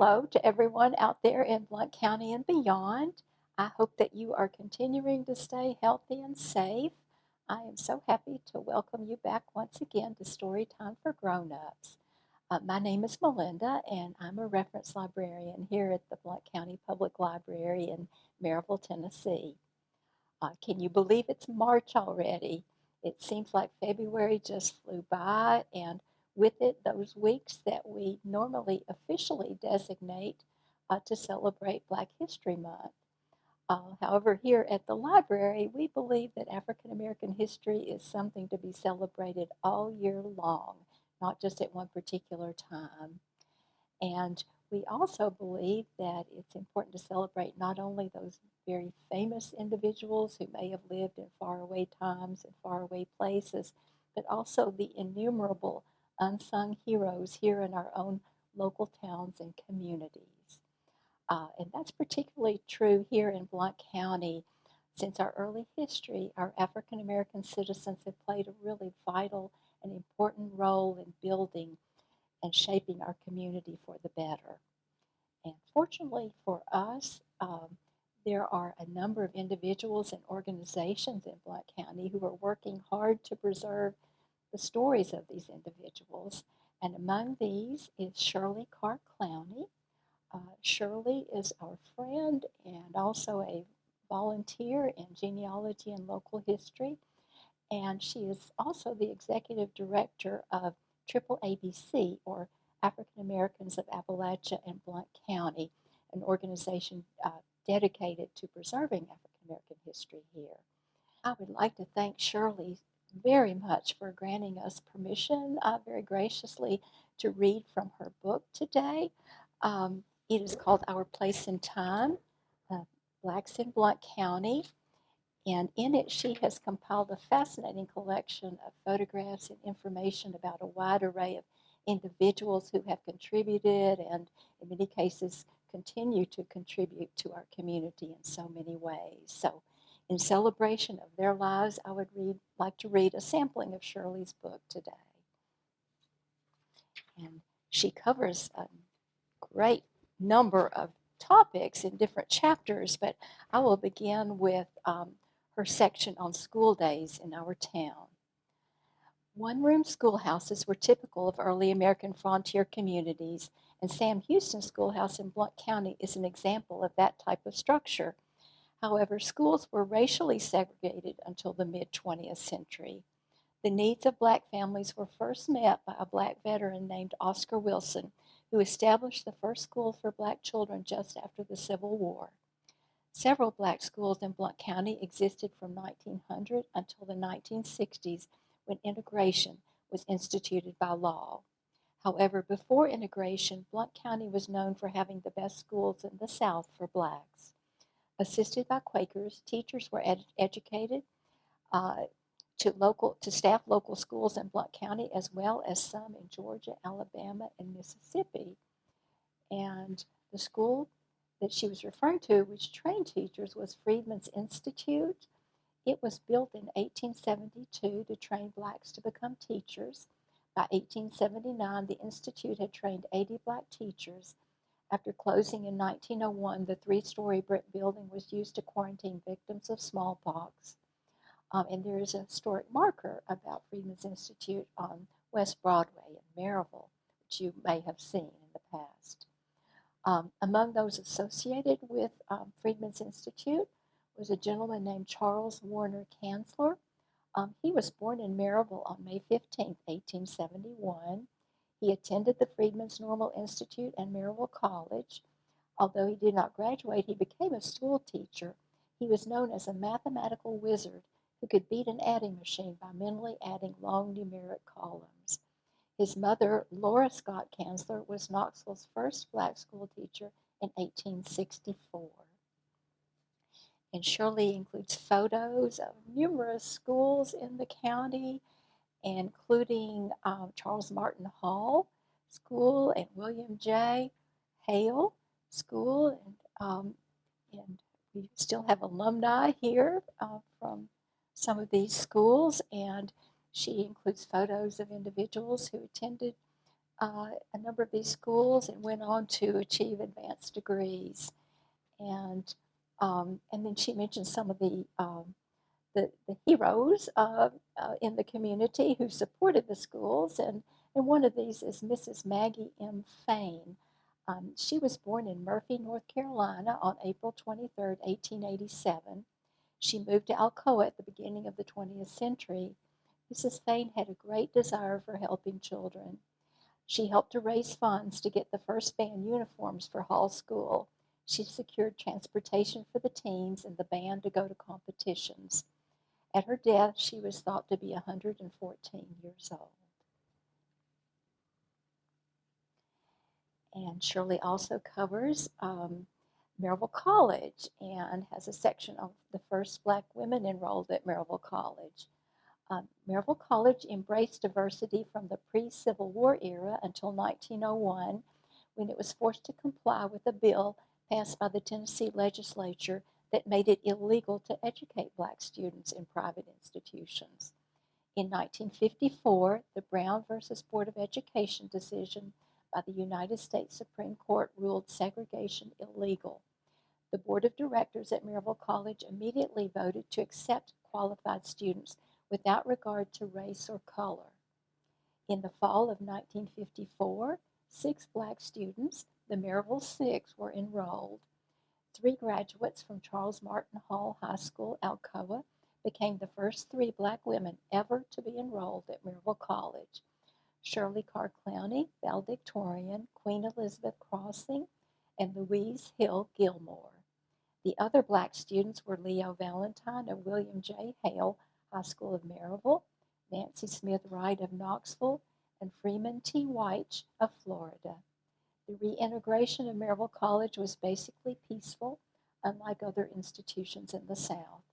hello to everyone out there in Blount County and beyond. I hope that you are continuing to stay healthy and safe. I am so happy to welcome you back once again to Storytime for Grown-Ups. My name is Melinda, and I'm a reference librarian here at the Blount County Public Library in Maryville, Tennessee. Can you believe it's March already? It seems like February just flew by, and with it, those weeks that we normally officially designate to celebrate Black History Month. However, here at the library, we believe that African American history is something to be celebrated all year long, not just at one particular time. And we also believe that it's important to celebrate not only those very famous individuals who may have lived in faraway times and faraway places, but also the innumerable unsung heroes here in our own local towns and communities. And that's particularly true here in Blount County. Since our early history, our African American citizens have played a really vital and important role in building and shaping our community for the better. And fortunately for us, there are a number of individuals and organizations in Blount County who are working hard to preserve the stories of these individuals. And among these is Shirley Carr Clowney. Shirley is our friend and also a volunteer in genealogy and local history. And she is also the executive director of Triple ABC, or African Americans of Appalachia and Blount County, an organization dedicated to preserving African American history here. I would like to thank Shirley very much for granting us permission very graciously to read from her book today. It is called Our Place in Time, Blacks in Blount County. And in it, she has compiled a fascinating collection of photographs and information about a wide array of individuals who have contributed and, in many cases, continue to contribute to our community in so many ways. So, in celebration of their lives, I would like to read a sampling of Shirley's book today. And she covers a great number of topics in different chapters, but I will begin with her section on school days in our town. One-room schoolhouses were typical of early American frontier communities, and Sam Houston Schoolhouse in Blount County is an example of that type of structure. However, schools were racially segregated until the mid-20th century. The needs of Black families were first met by a Black veteran named Oscar Wilson, who established the first school for Black children just after the Civil War. Several Black schools in Blount County existed from 1900 until the 1960s, when integration was instituted by law. However, before integration, Blount County was known for having the best schools in the South for Blacks. Assisted by Quakers, teachers were educated to staff local schools in Blount County, as well as some in Georgia, Alabama, and Mississippi. And the school that she was referring to, which trained teachers, was Freedmen's Institute. It was built in 1872 to train Blacks to become teachers. By 1879, the Institute had trained 80 Black teachers. After closing in 1901, the three-story brick building was used to quarantine victims of smallpox. And there is a historic marker about Freedmen's Institute on West Broadway in Maryville, which you may have seen in the past. Among those associated with Freedmen's Institute was a gentleman named Charles Warner Kanzler. He was born in Maryville on May 15, 1871. He attended the Freedmen's Normal Institute and Maryville College. Although he did not graduate, he became a school teacher. He was known as a mathematical wizard who could beat an adding machine by mentally adding long numeric columns. His mother, Laura Scott Kanzler, was Knoxville's first Black school teacher in 1864. And Shirley includes photos of numerous schools in the county, including Charles Martin Hall School and William J. Hale School. And we still have alumni here from some of these schools, and she includes photos of individuals who attended a number of these schools and went on to achieve advanced degrees. And then she mentioned some of the heroes in the community who supported the schools, and one of these is Mrs. Maggie M. Fain. She was born in Murphy, North Carolina on April 23rd, 1887. She moved to Alcoa at the beginning of the 20th century. Mrs. Fain had a great desire for helping children. She helped to raise funds to get the first band uniforms for Hall School. She secured transportation for the teams and the band to go to competitions. At her death, she was thought to be 114 years old. And Shirley also covers Maryville College and has a section of the first Black women enrolled at Maryville College. Maryville College embraced diversity from the pre-Civil War era until 1901, when it was forced to comply with a bill passed by the Tennessee legislature that made it illegal to educate Black students in private institutions. In 1954, the Brown versus Board of Education decision by the United States Supreme Court ruled segregation illegal. The Board of Directors at Maryville College immediately voted to accept qualified students without regard to race or color. In the fall of 1954, 6 Black students, the Maryville Six, were enrolled. 3 graduates from Charles Martin Hall High School, Alcoa, became the first 3 Black women ever to be enrolled at Maryville College. Shirley Carr Clowney, valedictorian, Queen Elizabeth Crossing, and Louise Hill Gilmore. The other Black students were Leo Valentine of William J. Hale High School of Maryville, Nancy Smith Wright of Knoxville, and Freeman T. White of Florida. The reintegration of Maryville College was basically peaceful, unlike other institutions in the South.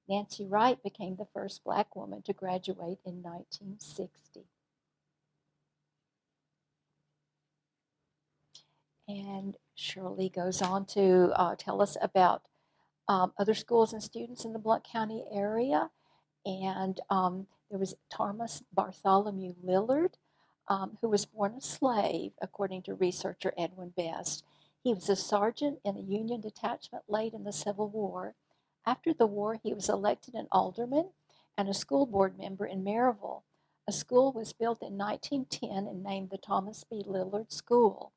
Nancy Wright became the first Black woman to graduate in 1960. And Shirley goes on to tell us about other schools and students in the Blount County area. And there was Thomas Bartholomew Lillard, who was born a slave, according to researcher Edwin Best. He was a sergeant in a Union detachment late in the Civil War. After the war, he was elected an alderman and a school board member in Maryville. A school was built in 1910 and named the Thomas B. Lillard School.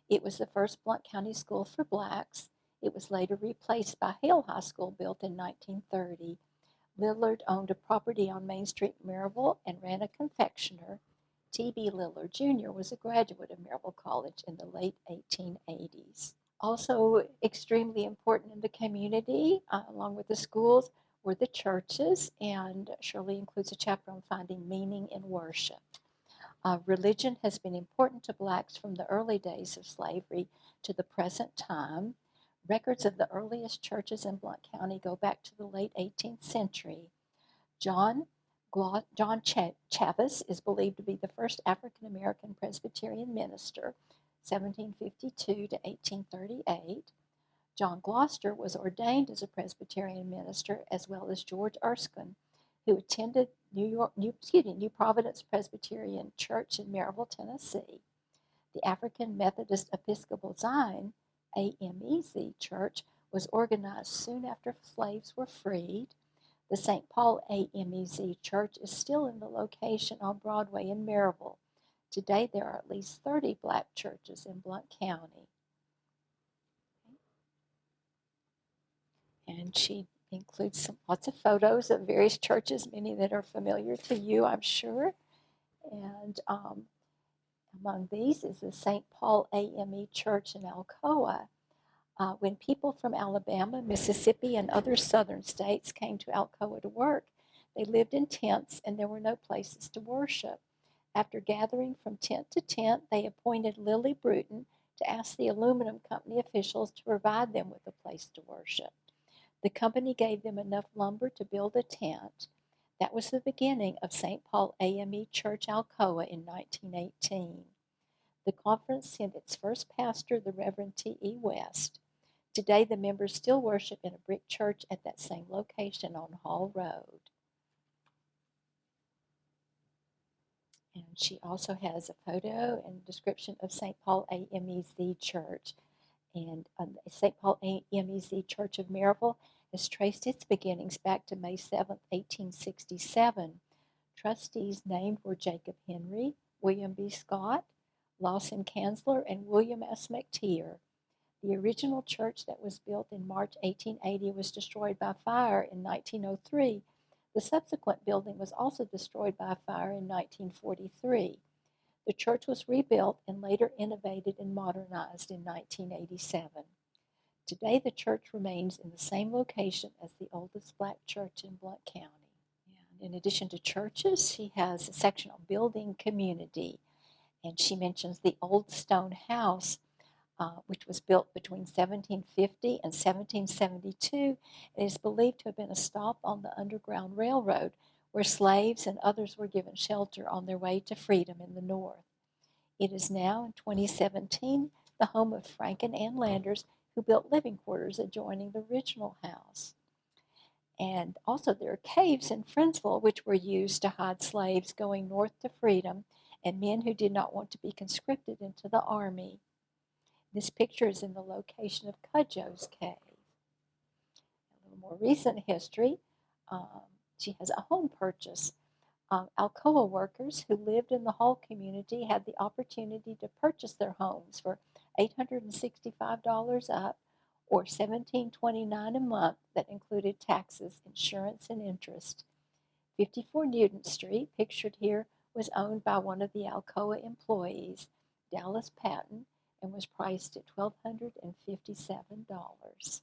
It was the first Blount County school for Blacks. It was later replaced by Hale High School, built in 1930. Lillard owned a property on Main Street, Maryville, and ran a confectioner. T.B. Lillard Jr. was a graduate of Maryville College in the late 1880s. Also extremely important in the community, along with the schools, were the churches, and Shirley includes a chapter on finding meaning in worship. Religion has been important to Blacks from the early days of slavery to the present time. Records of the earliest churches in Blount County go back to the late 18th century. John Chavis is believed to be the first African-American Presbyterian minister, 1752 to 1838. John Gloucester was ordained as a Presbyterian minister, as well as George Erskine, who attended New Providence Presbyterian Church in Maryville, Tennessee. The African Methodist Episcopal Zion, AMEZ Church, was organized soon after slaves were freed. The St. Paul AMEZ Church is still in the location on Broadway in Maryville. Today, there are at least 30 Black churches in Blount County. And she includes lots of photos of various churches, many that are familiar to you, I'm sure. And among these is the St. Paul AME Church in Alcoa. When people from Alabama, Mississippi, and other southern states came to Alcoa to work, they lived in tents and there were no places to worship. After gathering from tent to tent, they appointed Lily Bruton to ask the aluminum company officials to provide them with a place to worship. The company gave them enough lumber to build a tent. That was the beginning of St. Paul AME Church Alcoa in 1918. The conference sent its first pastor, the Reverend T.E. West. Today, the members still worship in a brick church at that same location on Hall Road. And she also has a photo and description of St. Paul AMEZ Church. And St. Paul AMEZ Church of Maryville has traced its beginnings back to May 7, 1867. Trustees named were Jacob Henry, William B. Scott, Lawson Kanzler, and William S. McTeer. The original church that was built in March 1880 was destroyed by fire in 1903. The subsequent building was also destroyed by fire in 1943. The church was rebuilt and later innovated and modernized in 1987. Today, the church remains in the same location as the oldest black church in Blount County. And in addition to churches, she has a section on building community, and she mentions the old stone house, which was built between 1750 and 1772, and is believed to have been a stop on the Underground Railroad, where slaves and others were given shelter on their way to freedom in the North. It is now, in 2017, the home of Frank and Ann Landers, who built living quarters adjoining the original house. And also there are caves in Friendsville which were used to hide slaves going north to freedom and men who did not want to be conscripted into the army. This picture is in the location of Cudjoe's Cave. A little more recent history, um, she has a home purchase. Alcoa workers who lived in the Hall community had the opportunity to purchase their homes for $865 up, or $17.29 a month, that included taxes, insurance, and interest. 54 Newton Street, pictured here, was owned by one of the Alcoa employees, Dallas Patton, and was priced at $1,257.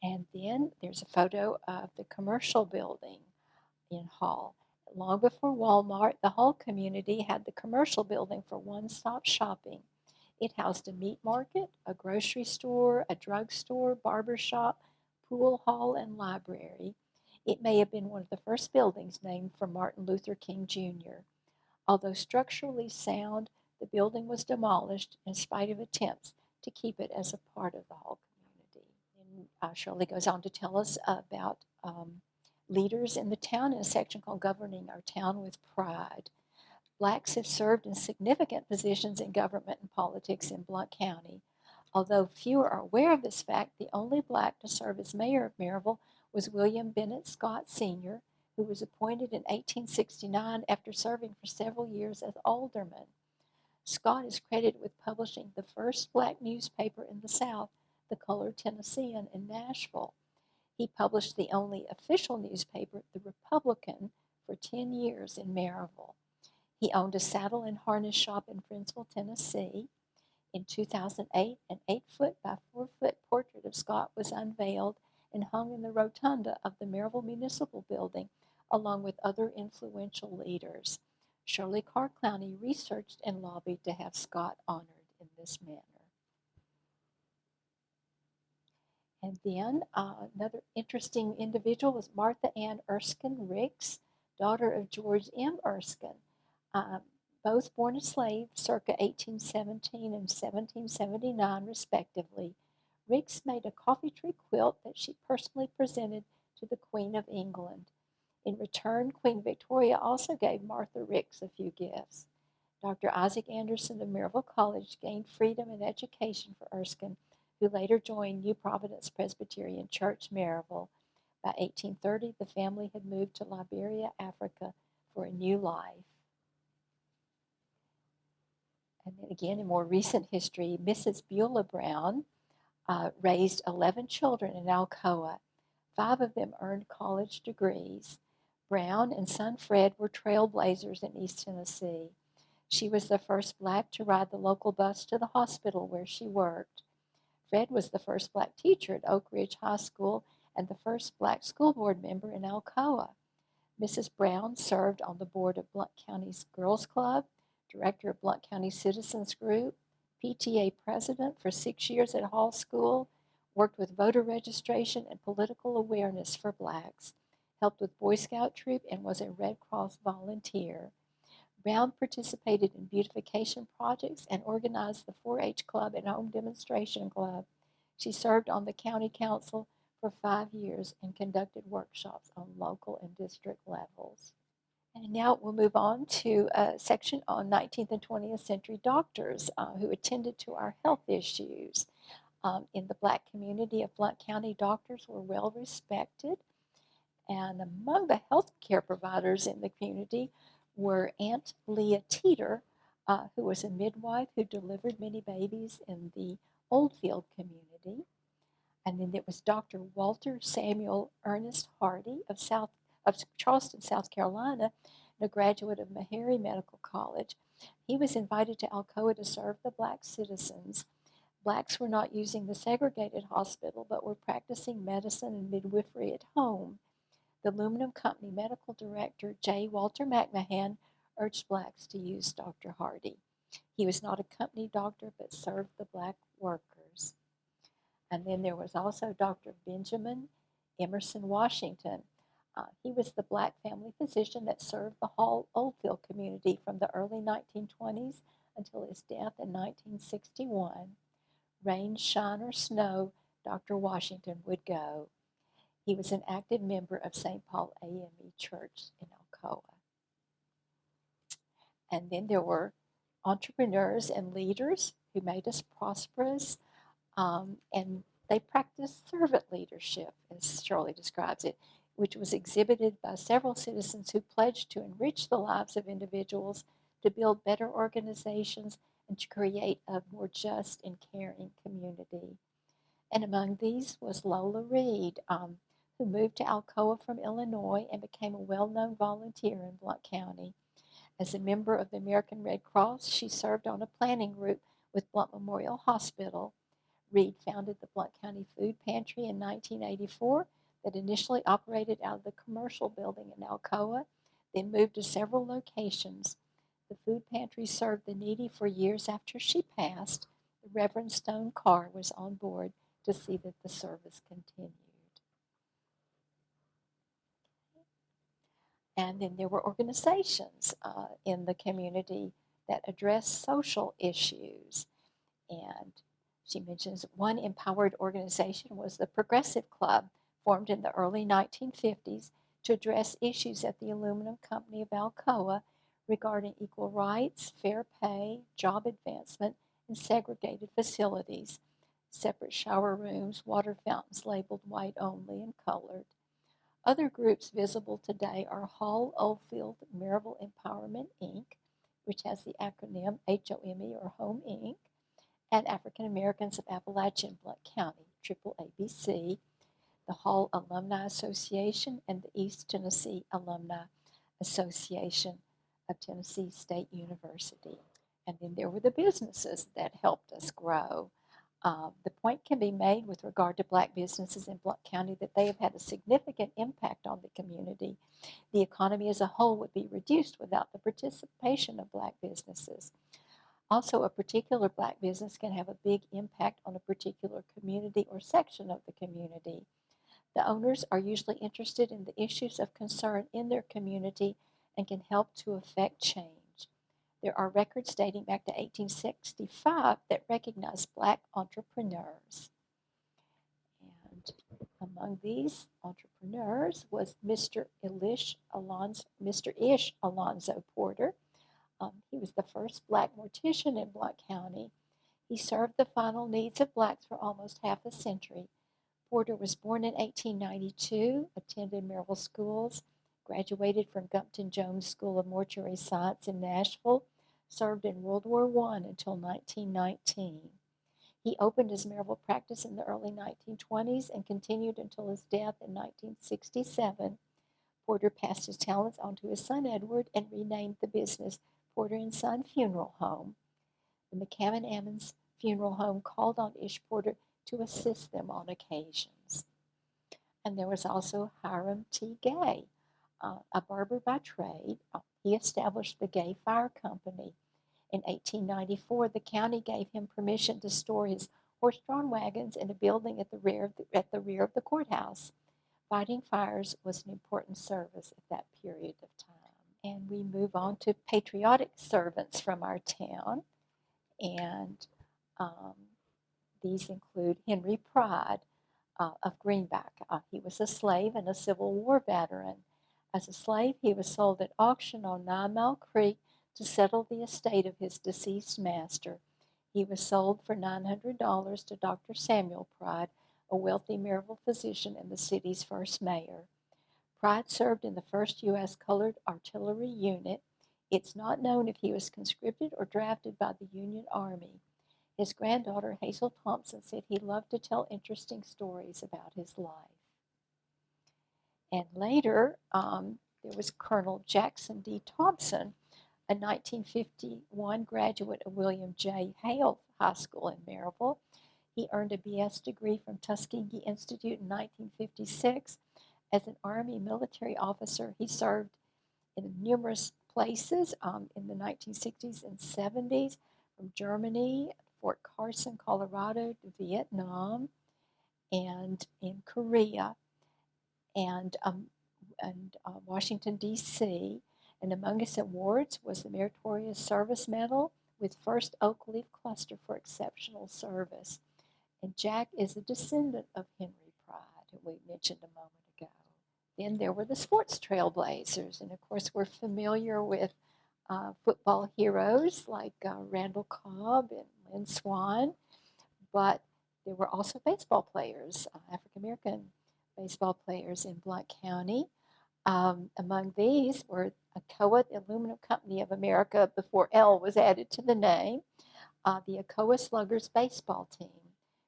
And then there's a photo of the commercial building in Hall. Long before Walmart, the Hall community had the commercial building for one-stop shopping. It housed a meat market, a grocery store, a drugstore, barber shop, pool hall, and library. It may have been one of the first buildings named for Martin Luther King Jr. Although structurally sound, the building was demolished in spite of attempts to keep it as a part of the Hall community. And Shirley goes on to tell us about leaders in the town in a section called Governing Our Town with Pride. Blacks have served in significant positions in government and politics in Blount County. Although few are aware of this fact, the only black to serve as mayor of Maryville was William Bennett Scott Sr., who was appointed in 1869 after serving for several years as alderman. Scott is credited with publishing the first black newspaper in the South, the Colored Tennessean, in Nashville. He published the only official newspaper, The Republican, for 10 years in Maryville. He owned a saddle and harness shop in Friendsville, Tennessee. In 2008, an 8-foot by 4-foot portrait of Scott was unveiled and hung in the rotunda of the Maryville Municipal Building, along with other influential leaders. Shirley Carr Clowney researched and lobbied to have Scott honored in this manner. And then another interesting individual was Martha Ann Erskine Ricks, daughter of George M. Erskine, both born a slave circa 1817 and 1779 respectively. Ricks made a coffee tree quilt that she personally presented to the Queen of England. In return, Queen Victoria also gave Martha Ricks a few gifts. Dr. Isaac Anderson of Maryville College gained freedom and education for Erskine, who later joined New Providence Presbyterian Church, Maryville. By 1830, the family had moved to Liberia, Africa, for a new life. And then again, in more recent history, Mrs. Beulah Brown raised 11 children in Alcoa. 5 of them earned college degrees. Brown and son Fred were trailblazers in East Tennessee. She was the first black to ride the local bus to the hospital where she worked. Fred was the first black teacher at Oak Ridge High School and the first black school board member in Alcoa. Mrs. Brown served on the board of Blount County's Girls Club, director of Blount County Citizens Group, PTA president for 6 years at Hall School, worked with voter registration and political awareness for blacks, helped with Boy Scout troop, and was a Red Cross volunteer. Brown participated in beautification projects and organized the 4-H Club and Home Demonstration Club. She served on the county council for 5 years and conducted workshops on local and district levels. And now we'll move on to a section on 19th and 20th century doctors who attended to our health issues. In the Black community of Blount County, doctors were well respected. And among the health care providers in the community were Aunt Leah Teeter, who was a midwife who delivered many babies in the Oldfield community. And then there was Dr. Walter Samuel Ernest Hardy of Charleston, South Carolina, and a graduate of Meharry Medical College. He was invited to Alcoa to serve the Black citizens. Blacks were not using the segregated hospital, but were practicing medicine and midwifery at home. The aluminum company medical director, J. Walter McMahon, urged blacks to use Dr. Hardy. He was not a company doctor, but served the black workers. And then there was also Dr. Benjamin Emerson Washington. He was the black family physician that served the Hall Oldfield community from the early 1920s until his death in 1961. Rain, shine, or snow, Dr. Washington would go. He was an active member of St. Paul AME Church in Alcoa. And then there were entrepreneurs and leaders who made us prosperous, and they practiced servant leadership, as Shirley describes it, which was exhibited by several citizens who pledged to enrich the lives of individuals, to build better organizations, and to create a more just and caring community. And among these was Lola Reed, who moved to Alcoa from Illinois and became a well-known volunteer in Blount County. As a member of the American Red Cross, she served on a planning group with Blount Memorial Hospital. Reed founded the Blount County Food Pantry in 1984 that initially operated out of the commercial building in Alcoa, then moved to several locations. The food pantry served the needy for years after she passed. The Reverend Stone Carr was on board to see that the service continued. And then there were organizations in the community that addressed social issues. And she mentions one empowered organization was the Progressive Club, formed in the early 1950s to address issues at the aluminum company of Alcoa regarding equal rights, fair pay, job advancement, and segregated facilities, separate shower rooms, water fountains labeled white only and colored. Other groups visible today are Hall Oldfield Maryville Empowerment, Inc., which has the acronym HOME or Home Inc., and African Americans of Appalachia and Blount County, triple ABC, the Hall Alumni Association, and the East Tennessee Alumni Association of Tennessee State University. And then there were the businesses that helped us grow. The point can be made with regard to black businesses in Blount County that they have had a significant impact on the community. The economy as a whole would be reduced without the participation of black businesses. Also, a particular black business can have a big impact on a particular community or section of the community. The owners are usually interested in the issues of concern in their community and can help to affect change. There are records dating back to 1865 that recognize black entrepreneurs. And among these entrepreneurs was Mr. Ish Alonzo Porter. He was the first black mortician in Blount County. He served the final needs of blacks for almost half a century. Porter was born in 1892, attended Maryville schools, graduated from Gumpton Jones School of Mortuary Science in Nashville, served in World War I until 1919. He opened his Maryville practice in the early 1920s and continued until his death in 1967. Porter passed his talents on to his son Edward and renamed the business Porter and Son Funeral Home. The McCammon-Ammons Funeral Home called on Ish Porter to assist them on occasions. And there was also Hiram T. Gay, a barber by trade. He established the Gay Fire Company. In 1894, the county gave him permission to store his horse-drawn wagons in a building at the rear of the courthouse. Fighting fires was an important service at that period of time. And we move on to patriotic servants from our town. And these include Henry Pride of Greenback. He was a slave and a Civil War veteran. As a slave, he was sold at auction on 9 Mile Creek to settle the estate of his deceased master. He was sold for $900 to Dr. Samuel Pride, a wealthy Maryville physician and the city's first mayor. Pride served in the 1st U.S. Colored Artillery Unit. It's not known if he was conscripted or drafted by the Union Army. His granddaughter, Hazel Thompson, said he loved to tell interesting stories about his life. And later, there was Colonel Jackson D. Thompson, a 1951 graduate of William J. Hale High School in Maryville. He earned a B.S. degree from Tuskegee Institute in 1956. As an Army military officer, he served in numerous places in the 1960s and 70s, from Germany, Fort Carson, Colorado, to Vietnam, and in Korea, and Washington, D.C. And among his awards was the Meritorious Service Medal with First Oak Leaf Cluster for exceptional service. And Jack is a descendant of Henry Pride, who we mentioned a moment ago. Then there were the sports trailblazers, and of course we're familiar with football heroes like Randall Cobb and Lynn Swann, but there were also baseball players, African American baseball players in Blount County. Among these were Alcoa, the Aluminum Company of America, before L was added to the name, the Alcoa Sluggers baseball team.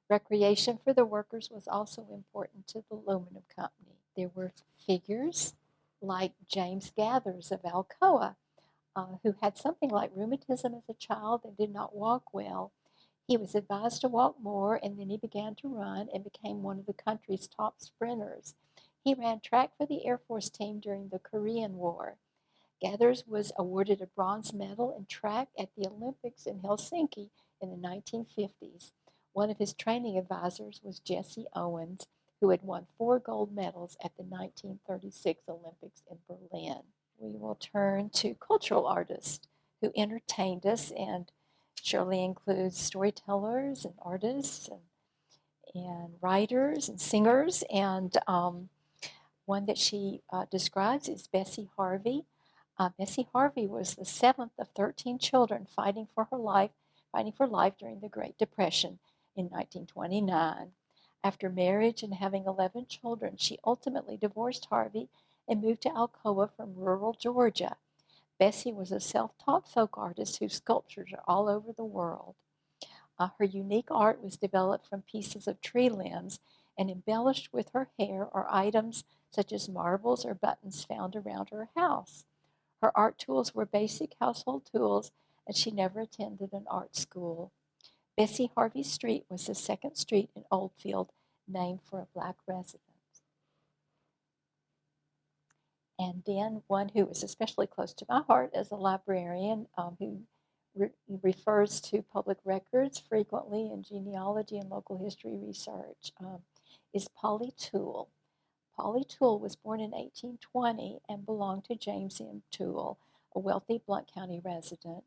Recreation for the workers was also important to the aluminum company. There were figures like James Gathers of Alcoa, who had something like rheumatism as a child and did not walk well. He was advised to walk more, and then he began to run and became one of the country's top sprinters. He ran track for the Air Force team during the Korean War. Gathers was awarded a bronze medal in track at the Olympics in Helsinki in the 1950s. One of his training advisors was Jesse Owens, who had won 4 gold medals at the 1936 Olympics in Berlin. We will turn to cultural artists who entertained us, and Shirley includes storytellers and artists and writers and singers. And one that she describes is Bessie Harvey. Bessie Harvey was the 7th of 13 children fighting for life during the Great Depression in 1929. After marriage and having 11 children, she ultimately divorced Harvey and moved to Alcoa from rural Georgia. Bessie was a self-taught folk artist whose sculptures are all over the world. Her unique art was developed from pieces of tree limbs and embellished with her hair or items such as marbles or buttons found around her house. Her art tools were basic household tools, and she never attended an art school. Bessie Harvey Street was the 2nd street in Oldfield, named for a Black resident. And then one who is especially close to my heart as a librarian, who refers to public records frequently in genealogy and local history research, is Polly Toole. Polly Toole was born in 1820 and belonged to James M. Toole, a wealthy Blount County resident.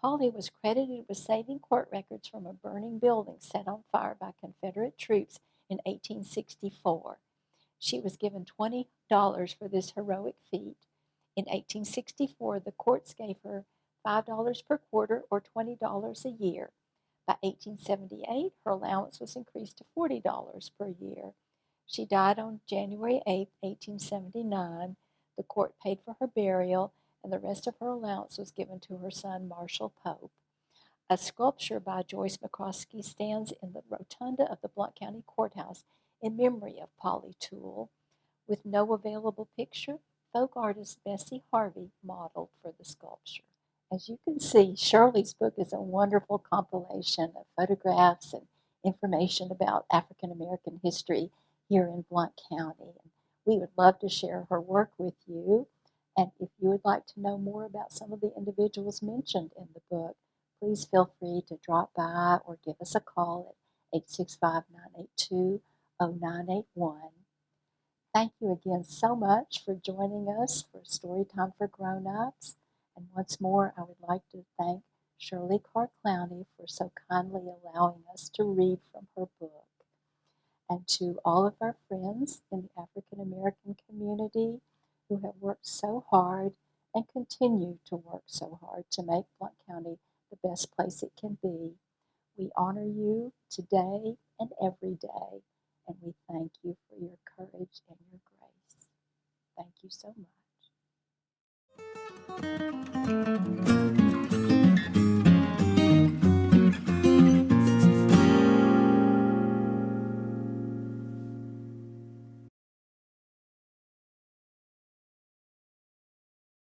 Polly was credited with saving court records from a burning building set on fire by Confederate troops in 1864. She was given $20 for this heroic feat. In 1864, the courts gave her $5 per quarter or $20 a year. By 1878, her allowance was increased to $40 per year. She died on January 8, 1879. The court paid for her burial, and the rest of her allowance was given to her son, Marshall Pope. A sculpture by Joyce McCroskey stands in the rotunda of the Blount County Courthouse in memory of Polly Toole. With no available picture, folk artist Bessie Harvey modeled for the sculpture. As you can see, Shirley's book is a wonderful compilation of photographs and information about African American history here in Blount County. And we would love to share her work with you. And if you would like to know more about some of the individuals mentioned in the book, please feel free to drop by or give us a call at 865-982-0981. Thank you again so much for joining us for Storytime for Grown-Ups. And once more, I would like to thank Shirley Carr Clowney for so kindly allowing us to read from her book. And to all of our friends in the African American community who have worked so hard and continue to work so hard to make Blount County the best place it can be. We honor you today and every day, and we thank you for your courage and your grace. Thank you so much.